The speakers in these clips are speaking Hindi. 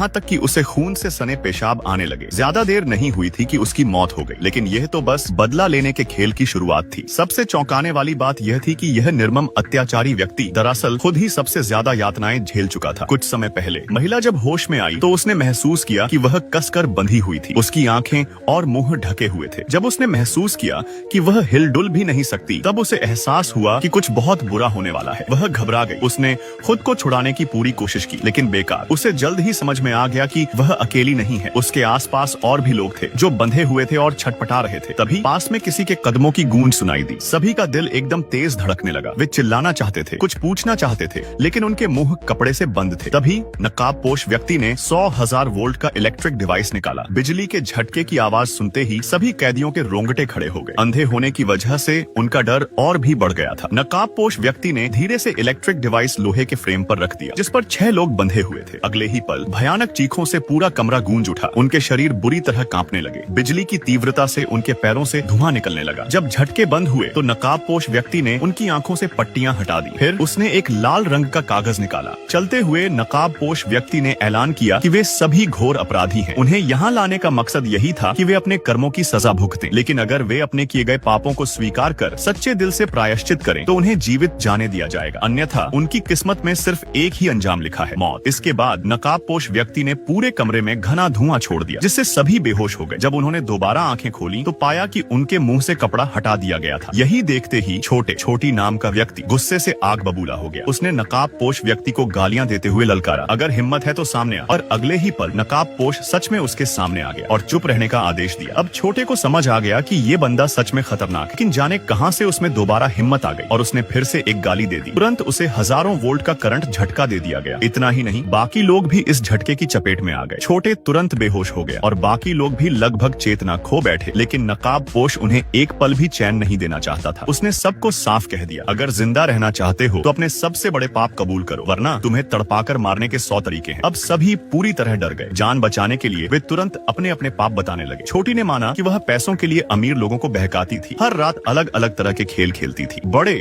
यहाँ तक कि उसे खून से सने पेशाब आने लगे। ज्यादा देर नहीं हुई थी कि उसकी मौत हो गई, लेकिन यह तो बस बदला लेने के खेल की शुरुआत थी। सबसे चौंकाने वाली बात यह थी कि यह निर्मम अत्याचारी व्यक्ति दरअसल खुद ही सबसे ज्यादा यातनाएं झेल चुका था। कुछ समय पहले महिला जब होश में आई तो उसने महसूस किया कि वह कसकर बंधी हुई थी। उसकी आंखें और मुंह ढके हुए थे। जब उसने महसूस किया कि वह हिलडुल भी नहीं सकती, तब उसे एहसास हुआ कि कुछ बहुत बुरा होने वाला है। वह घबरा गई। उसने खुद को छुड़ाने की पूरी कोशिश की, लेकिन बेकार। उसे जल्द ही समझ में आ गया कि वह अकेली नहीं है। उसके आसपास और भी लोग थे जो बंधे हुए थे और छटपटा रहे थे। तभी पास में किसी के कदमों की गूंज सुनाई दी। सभी का दिल एकदम तेज धड़कने लगा। वे चिल्लाना चाहते थे, कुछ पूछना चाहते थे, लेकिन उनके मुंह कपड़े से बंद थे। तभी नकाबपोश व्यक्ति ने 100,000 वोल्ट का इलेक्ट्रिक डिवाइस निकाला। बिजली के झटके की आवाज सुनते ही सभी कैदियों के रोंगटे खड़े हो गए। अंधे होने की वजह से उनका डर और भी बढ़ गया था। नकाबपोश व्यक्ति ने धीरे से इलेक्ट्रिक डिवाइस लोहे के फ्रेम पर रख दिया, जिस पर 6 लोग बंधे हुए थे। अगले ही पल भयानक चीखों से पूरा कमरा गूंज उठा। उनके शरीर बुरी तरह कांपने लगे। बिजली की तीव्रता से उनके पैरों से धुआं निकलने लगा। जब झटके बंद हुए तो नकाबपोश व्यक्ति ने उनकी आंखों से पट्टियां हटा दी। फिर उसने एक लाल रंग का कागज निकाला। चलते हुए नकाबपोश व्यक्ति ने ऐलान किया कि वे सभी घोर अपराधी हैं। उन्हें यहाँ लाने का मकसद यही था कि वे अपने कर्मों की सजा भुगतें, लेकिन अगर वे अपने किए गए पापों को स्वीकार कर सच्चे दिल से प्रायश्चित करें तो उन्हें जीवित जाने दिया जाएगा, अन्यथा उनकी किस्मत में सिर्फ एक ही अंजाम लिखा है, मौत। इसके बाद नकाबपोश व्यक्ति ने पूरे कमरे में घना धुआं छोड़ दिया, जिससे सभी बेहोश हो गए। जब उन्होंने दोबारा आंखें खोली तो पाया कि उनके मुंह से कपड़ा हटा दिया गया था। यही देखते ही छोटी नाम का व्यक्ति गुस्से से आग बबूला हो गया। उसने नकाबपोश व्यक्ति को गालियां देते हुए ललकारा, अगर हिम्मत है तो सामने आ। और अगले ही पल नकाबपोश सच में उसके सामने आ गया और चुप रहने का आदेश दिया। अब छोटे को समझ आ गया कि ये बंदा सच में खतरनाक है, लेकिन जाने कहां से उसमें दोबारा हिम्मत आ गई और उसने फिर से एक गाली दे दी। तुरंत उसे हजारों वोल्ट का करंट झटका दे दिया गया। इतना ही नहीं, बाकी लोग भी इस झटके की चपेट में आ गए। छोटे तुरंत बेहोश हो गया और बाकी लोग भी लगभग चेतना खो बैठे, लेकिन नकाबपोश उन्हें एक पल भी चैन नहीं देना चाहता था। उसने सबको साफ कह दिया, अगर जिंदा रहना चाहते हो तो अपने सबसे बड़े पाप कबूल करो, वरना तुम्हें तड़पाकर मारने के 100 तरीके हैं। अब सभी पूरी तरह डर गए। जान बचाने के लिए वे तुरंत अपने अपने पाप बताने लगे। छोटी ने माना कि वह पैसों के लिए अमीर लोगों को बहकाती थी, हर रात अलग अलग तरह के खेल खेलती थी।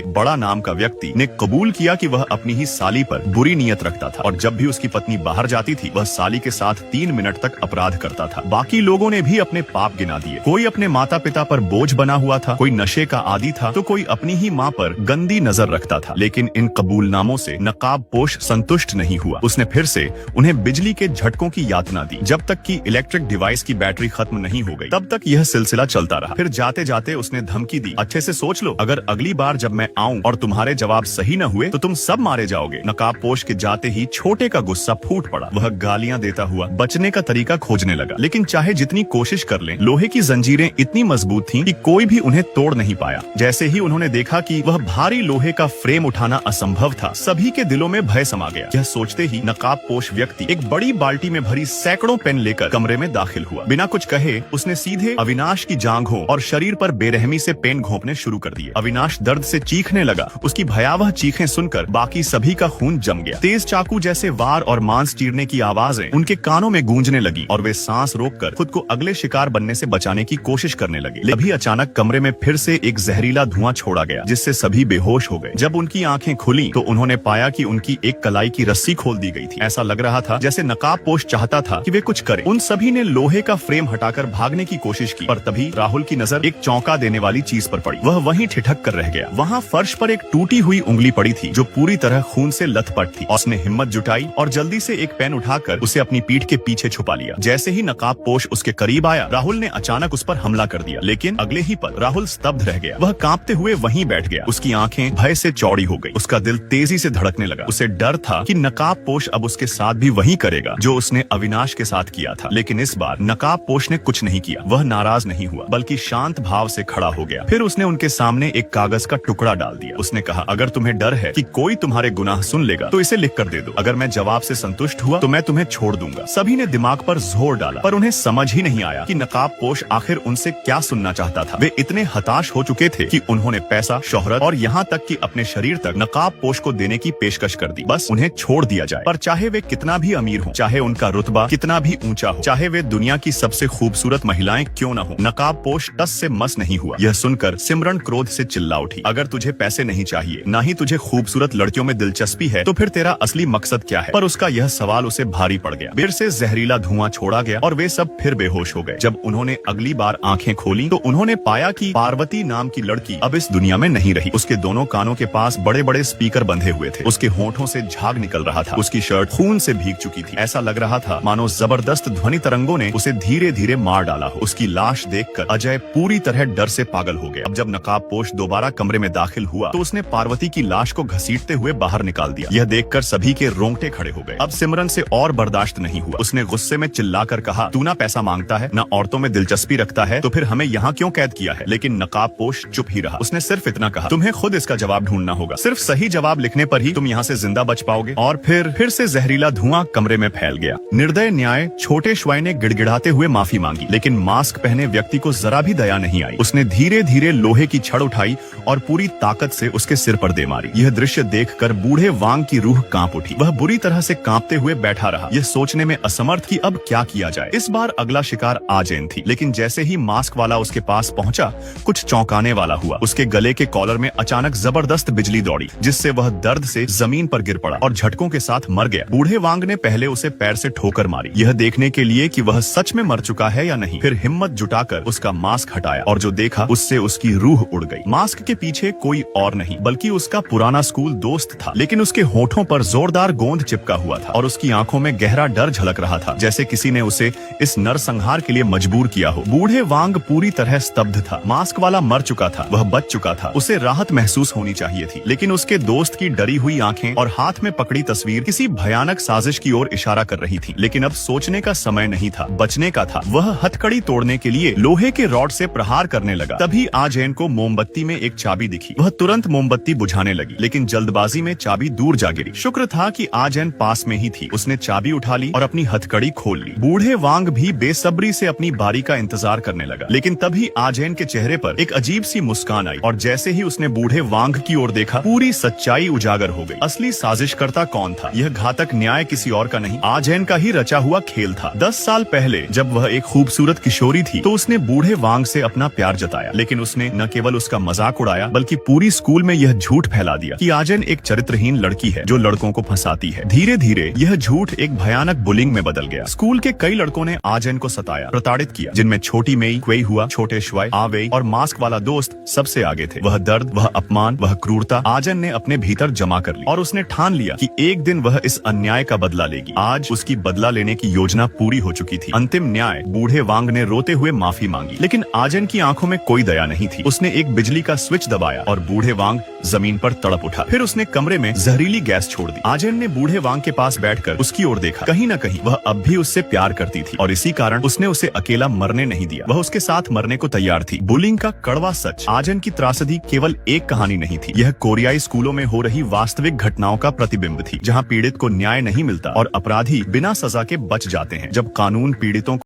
बड़ा नाम का व्यक्ति ने कबूल किया कि वह अपनी ही साली पर बुरी नीयत रखता था और जब भी उसकी पत्नी बाहर जाती थी वह साली के साथ 3 मिनट तक अपराध करता था। बाकी लोगों ने भी अपने पाप गिना दिए। कोई अपने माता पिता पर बोझ बना हुआ था, कोई नशे का आदी था, तो कोई अपनी ही माँ पर गंदी नजर रखता था। लेकिन इन कबूलनामों से नकाबपोश संतुष्ट नहीं हुआ। उसने फिर से उन्हें बिजली के झटकों की यातना दी। जब तक कि इलेक्ट्रिक डिवाइस की बैटरी खत्म नहीं हो गई, तब तक यह सिलसिला चलता रहा। फिर जाते जाते उसने धमकी दी, अच्छे से सोच लो, अगर अगली बार जब मैं आऊं और तुम्हारे जवाब सही न हुए तो तुम सब मारे जाओगे। नकाबपोश के जाते ही छोटे का गुस्सा फूट पड़ा। वह गालियां देता हुआ बचने का तरीका खोजने लगा, लेकिन चाहे जितनी कोशिश कर लें, लोहे की जंजीरें इतनी मजबूत थीं कि कोई भी उन्हें तोड़ नहीं पाया। जैसे ही उन्होंने देखा कि वह भारी लोहे का फ्रेम उठाना असंभव था, सभी के दिलों में भय समा गया। यह सोचते ही नकाबपोश व्यक्ति एक बड़ी बाल्टी में भरी सैकड़ों पेन लेकर कमरे में दाखिल हुआ। बिना कुछ कहे उसने सीधे अविनाश की जांघों और शरीर पर बेरहमी से पेन घोंपने शुरू कर दिए। अविनाश दर्द से चीखने लगा। उसकी भयावह चीखें सुनकर बाकी सभी का खून जम गया। तेज चाकू जैसे वार और मांस चीरने की आवाजें उनके कानों में गूंजने लगी और वे सांस रोककर खुद को अगले शिकार बनने से बचाने की कोशिश करने लगे। अभी अचानक कमरे में फिर से एक जहरीला धुआं छोड़ा गया, जिससे सभी बेहोश हो गए। जब उनकी आंखें खुली तो उन्होंने पाया कि उनकी एक कलाई की रस्सी खोल दी गई थी। ऐसा लग रहा था जैसे नकाबपोश चाहता था कि वे कुछ करें। उन सभी ने लोहे का फ्रेम हटाकर भागने की कोशिश की, पर तभी राहुल की नजर एक चौंका देने वाली चीज पर पड़ी। वह वहीं ठिठक कर रह गया। वहाँ फर्श पर एक टूटी हुई उंगली पड़ी थी जो पूरी तरह खून से लथपथ थी। उसने हिम्मत जुटाई और जल्दी से एक पेन उठाकर उसे अपनी पीठ के पीछे छुपा लिया। जैसे ही नकाबपोश उसके करीब आया, राहुल ने अचानक उस पर हमला कर दिया, लेकिन अगले ही पल राहुल स्तब्ध रह गया। वह कांपते हुए वहीं बैठ गया। उसकी आंखें भय से चौड़ी हो गई। उसका दिल तेजी से धड़कने लगा। उसे डर था कि नकाबपोश अब उसके साथ भी वही करेगा जो उसने अविनाश के साथ किया था। लेकिन इस बार नकाबपोश ने कुछ नहीं किया। वह नाराज नहीं हुआ, बल्कि शांत भाव से खड़ा हो गया। फिर उसने उनके सामने एक कागज का टुकड़ा डाल दिया। उसने कहा, अगर तुम्हें डर है कि कोई तुम्हारे गुनाह सुन लेगा तो इसे लिख कर दे दो। अगर मैं जवाब से संतुष्ट हुआ तो मैं तुम्हें छोड़ दूंगा। सभी ने दिमाग पर जोर डाला, पर उन्हें समझ ही नहीं आया कि नकाबपोश आखिर उनसे क्या सुनना चाहता था। वे इतने हताश हो चुके थे कि उन्होंने पैसा, शोहरत और यहाँ तक कि अपने शरीर तक नकाबपोश को देने की पेशकश कर दी। बस उन्हें छोड़ दिया जाए। पर चाहे वे कितना भी अमीर हो, चाहे उनका रुतबा कितना भी ऊंचा हो, चाहे वे दुनिया की सबसे खूबसूरत महिलाएं क्यों न हो, नकाबपोश टस से मस नहीं हुआ। यह सुनकर सिमरन क्रोध से चिल्ला उठी, अगर तुझे पैसे नहीं चाहिए, ना ही तुझे खूबसूरत लड़कियों में दिलचस्पी है, तो फिर तेरा असली मकसद क्या है? पर उसका यह सवाल उसे भारी भारी पड़ गया। फिर से जहरीला धुआं छोड़ा गया और वे सब फिर बेहोश हो गए। जब उन्होंने अगली बार आंखें खोली तो उन्होंने पाया कि पार्वती नाम की लड़की अब इस दुनिया में नहीं रही। उसके दोनों कानों के पास बड़े बड़े स्पीकर बंधे हुए थे। उसके होंठों से झाग निकल रहा था। उसकी शर्ट खून से भीग चुकी थी। ऐसा लग रहा था मानो जबरदस्त ध्वनि तरंगों ने उसे धीरे धीरे मार डाला हो। उसकी लाश देखकर अजय पूरी तरह डर से पागल हो गया। अब जब नकाबपोश दोबारा कमरे में दाखिल हुआ तो उसने पार्वती की लाश को घसीटते हुए बाहर निकाल दिया। यह देखकर सभी के रोंगटे खड़े हो गए। अब सिमरन से और बर्दाश्त नहीं हुआ। उसने गुस्से में चिल्लाकर कहा, तू ना पैसा मांगता है, ना औरतों में दिलचस्पी रखता है, तो फिर हमें यहाँ क्यों कैद किया है? लेकिन नकाबपोश चुप ही रहा। उसने सिर्फ इतना कहा, तुम्हें खुद इसका जवाब ढूंढना होगा। सिर्फ सही जवाब लिखने पर ही तुम यहाँ से जिंदा बच पाओगे। और फिर से जहरीला धुआं कमरे में फैल गया। निर्दय न्याय छोटे श्वाई ने गिड़गिड़ाते हुए माफी मांगी, लेकिन मास्क पहने व्यक्ति को जरा भी दया नहीं आई। उसने धीरे धीरे लोहे की छड़ उठाई और पूरी ताकत से उसके सिर पर दे मारी। यह दृश्य देखकर बूढ़े वांग की रूह कांप उठी। वह बुरी तरह से कांपते हुए बैठा रहा, यह सोचने में असमर्थ कि अब क्या किया जाए। इस बार अगला शिकार आजैन थी, लेकिन जैसे ही मास्क वाला उसके पास पहुंचा कुछ चौंकाने वाला हुआ। उसके गले के कॉलर में अचानक जबरदस्त बिजली दौड़ी, जिससे वह दर्द से जमीन पर गिर पड़ा और झटकों के साथ मर गया। बूढ़े वांग ने पहले उसे पैर से ठोकर मारी, यह देखने के लिए कि वह सच में मर चुका है या नहीं। फिर हिम्मत जुटाकर उसका मास्क हटाया और जो देखा उससे उसकी रूह उड़ गई। मास्क के पीछे कोई और नहीं बल्कि उसका पुराना स्कूल दोस्त था, लेकिन उसके होठों पर जोरदार गोंद चिपका हुआ था और उसकी आंखों में गहरा डर झलक रहा था, जैसे किसी ने उसे इस नरसंहार के लिए मजबूर किया हो। बूढ़े वांग पूरी तरह स्तब्ध था। मास्क वाला मर चुका था, वह बच चुका था। उसे राहत महसूस होनी चाहिए थी, लेकिन उसके दोस्त की डरी हुई आंखें और हाथ में पकड़ी तस्वीर किसी भयानक साजिश की ओर इशारा कर रही थी। लेकिन अब सोचने का समय नहीं था, बचने का था। वह हथकड़ी तोड़ने के लिए लोहे के रॉड से प्रहार करने लगा। तभी आजैन को मोमबत्ती में एक चाबी दिखी। वह तुरंत मोमबत्ती बुझाने लगी, लेकिन जल्दबाजी में चाबी दूर जा गिरी। शुक्र था कि आजैन पास में ही थी। उसने चाबी उठा ली और अपनी हथकड़ी खोल ली। बूढ़े वांग भी बेसब्री से अपनी बारी का इंतजार करने लगा, लेकिन तभी आजैन के चेहरे पर एक अजीब सी मुस्कान आई और जैसे ही उसने बूढ़े वांग की ओर देखा पूरी सच्चाई उजागर हो गई। असली साजिशकर्ता कौन था? यह घातक न्याय किसी और का नहीं, आजैन का ही रचा हुआ खेल था। 10 साल पहले जब वह एक खूबसूरत किशोरी थी तो उसने बूढ़े वांग से अपना प्यार जताया, लेकिन उसने न केवल उसका मजाक उड़ाया बल्कि पूरी स्कूल में यह झूठ फैला दिया कि आजैन एक चरित्रहीन लड़की है जो लड़कों को फंसाती है। धीरे धीरे यह झूठ एक भयानक बुलिंग में बदल गया। स्कूल के कई लड़कों ने आजैन को सताया, प्रताड़ित किया, जिनमें छोटी मेई, क्वेई हुआ, छोटे श्वाई, आवेई और मास्क वाला दोस्त सबसे आगे थे। वह दर्द, वह अपमान, वह क्रूरता आजैन ने अपने भीतर जमा कर ली और उसने ठान लिया कि एक दिन वह इस अन्याय का बदला लेगी। आज उसकी बदला लेने की योजना पूरी हो चुकी थी। अंतिम न्याय। बूढ़े वांग ने रोते हुए माफी मांगी, लेकिन आजैन की आंखों में कोई दया नहीं थी। उसने एक बिजली का स्विच दबाया और बूढ़े वांग जमीन पर तड़प उठा। फिर उसने कमरे में जहरीली गैस छोड़ दी। आजैन ने बूढ़े वांग के पास बैठकर उसकी ओर देखा। कहीं न कहीं वह अब भी उससे प्यार करती थी और इसी कारण उसने उसे अकेला मरने नहीं दिया। वह उसके साथ मरने को तैयार थी। बुलिंग का कड़वा सच। आजैन की त्रासदी केवल एक कहानी नहीं थी, यह कोरियाई स्कूलों में हो रही वास्तविक घटनाओं का प्रतिबिंब थी, जहाँ पीड़ित को न्याय नहीं मिलता और अपराधी बिना सजा के बच जाते हैं। जब कानून पीड़ितों